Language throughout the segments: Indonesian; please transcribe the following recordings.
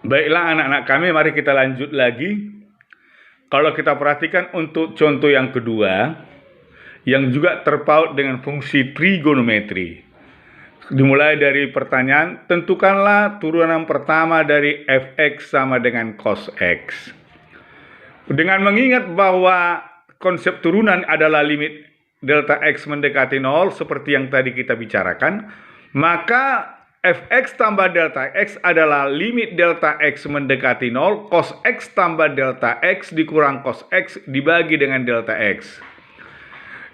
Baiklah anak-anak kami, mari kita lanjut lagi. Kalau kita perhatikan untuk contoh yang kedua, yang juga terpaut dengan fungsi trigonometri. Dimulai dari pertanyaan, tentukanlah turunan pertama dari fx sama dengan cos x. Dengan mengingat bahwa konsep turunan adalah limit delta x mendekati 0 seperti yang tadi kita bicarakan, maka fx tambah delta x adalah limit delta x mendekati 0, cos x tambah delta x dikurang cos x dibagi dengan delta x.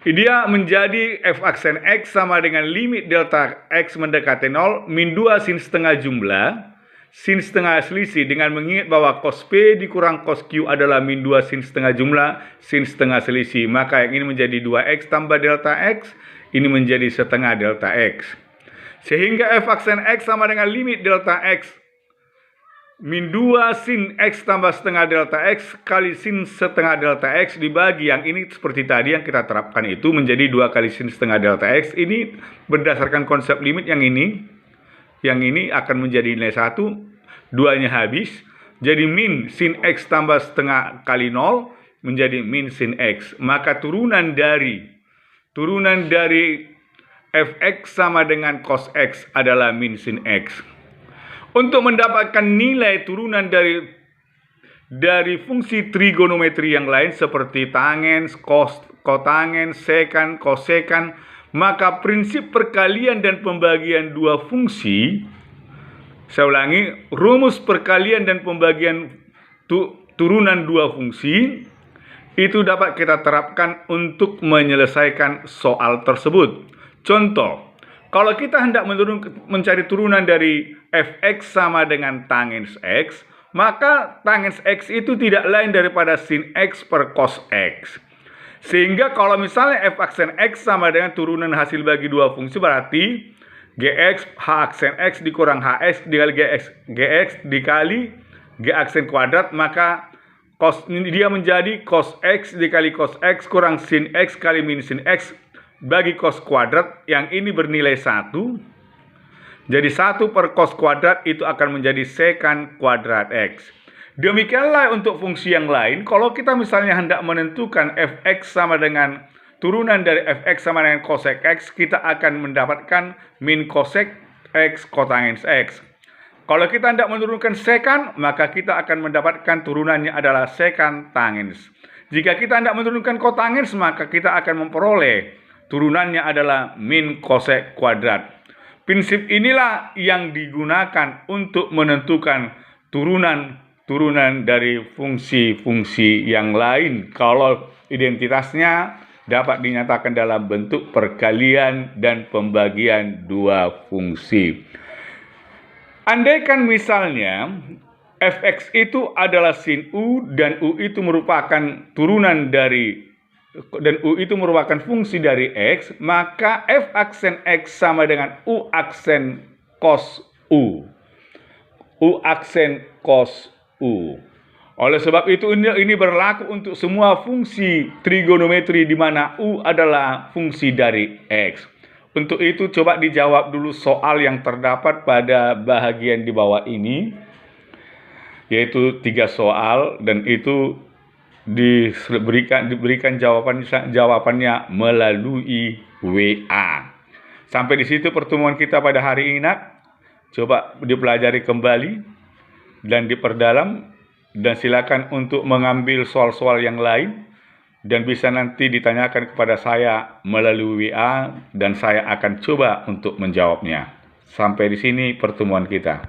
Dia menjadi f aksen x sama dengan limit delta x mendekati 0 min 2 sin setengah jumlah, sin setengah selisih, dengan mengingat bahwa cos P dikurang cos Q adalah min 2 sin setengah jumlah, sin setengah selisih. Maka yang ini menjadi 2x tambah delta x, ini menjadi setengah delta x. Sehingga f aksen x sama dengan limit delta x min 2 sin x tambah setengah delta x kali sin setengah delta x dibagi, yang ini seperti tadi yang kita terapkan itu menjadi 2 kali sin setengah delta x. Ini berdasarkan konsep limit yang ini akan menjadi nilai 1, 2-nya habis. Jadi min sin x tambah setengah kali 0 menjadi min sin x. Maka turunan dari fx sama dengan cos x adalah min sin x. Untuk mendapatkan nilai turunan dari fungsi trigonometri yang lain seperti tangens, kotangens, sekant, kosekant, maka prinsip perkalian dan pembagian dua fungsi, saya ulangi, rumus perkalian dan pembagian turunan dua fungsi itu dapat kita terapkan untuk menyelesaikan soal tersebut. Contoh, kalau kita hendak mencari turunan dari fx sama dengan tangens x, maka tangens x itu tidak lain daripada sin x per cos x. Sehingga kalau misalnya f aksen x sama dengan turunan hasil bagi dua fungsi, berarti gx h aksen x dikurang hx dikali gx dikali g aksen kuadrat, maka dia menjadi cos x dikali cos x kurang sin x kali min sin x bagi cos kuadrat, yang ini bernilai 1. Jadi 1 per cos kuadrat itu akan menjadi sekant kuadrat x. Demikianlah untuk fungsi yang lain. Kalau kita misalnya hendak menentukan fx sama dengan turunan dari fx sama dengan cosec x, kita akan mendapatkan min cosec x kotangens x. Kalau kita hendak menurunkan sekant, maka kita akan mendapatkan turunannya adalah sekant tangens. Jika kita hendak menurunkan kotangens, maka kita akan memperoleh turunannya adalah min cosec kuadrat. Prinsip inilah yang digunakan untuk menentukan turunan dari fungsi-fungsi yang lain kalau identitasnya dapat dinyatakan dalam bentuk perkalian dan pembagian dua fungsi. Andaikan misalnya fx itu adalah sin u dan u itu merupakan turunan dari dan u itu merupakan fungsi dari x, maka f aksen x sama dengan u aksen cos u. U aksen cos u. Oleh sebab itu ini berlaku untuk semua fungsi trigonometri di mana u adalah fungsi dari x. Untuk itu coba dijawab dulu soal yang terdapat pada bahagian di bawah ini, yaitu 3 soal, dan itu diberikan jawabannya melalui WA. Sampai di situ pertemuan kita pada hari ini, nak. Coba dipelajari kembali dan diperdalam, dan silakan untuk mengambil soal-soal yang lain dan bisa nanti ditanyakan kepada saya melalui WA dan saya akan coba untuk menjawabnya. Sampai di sini pertemuan kita.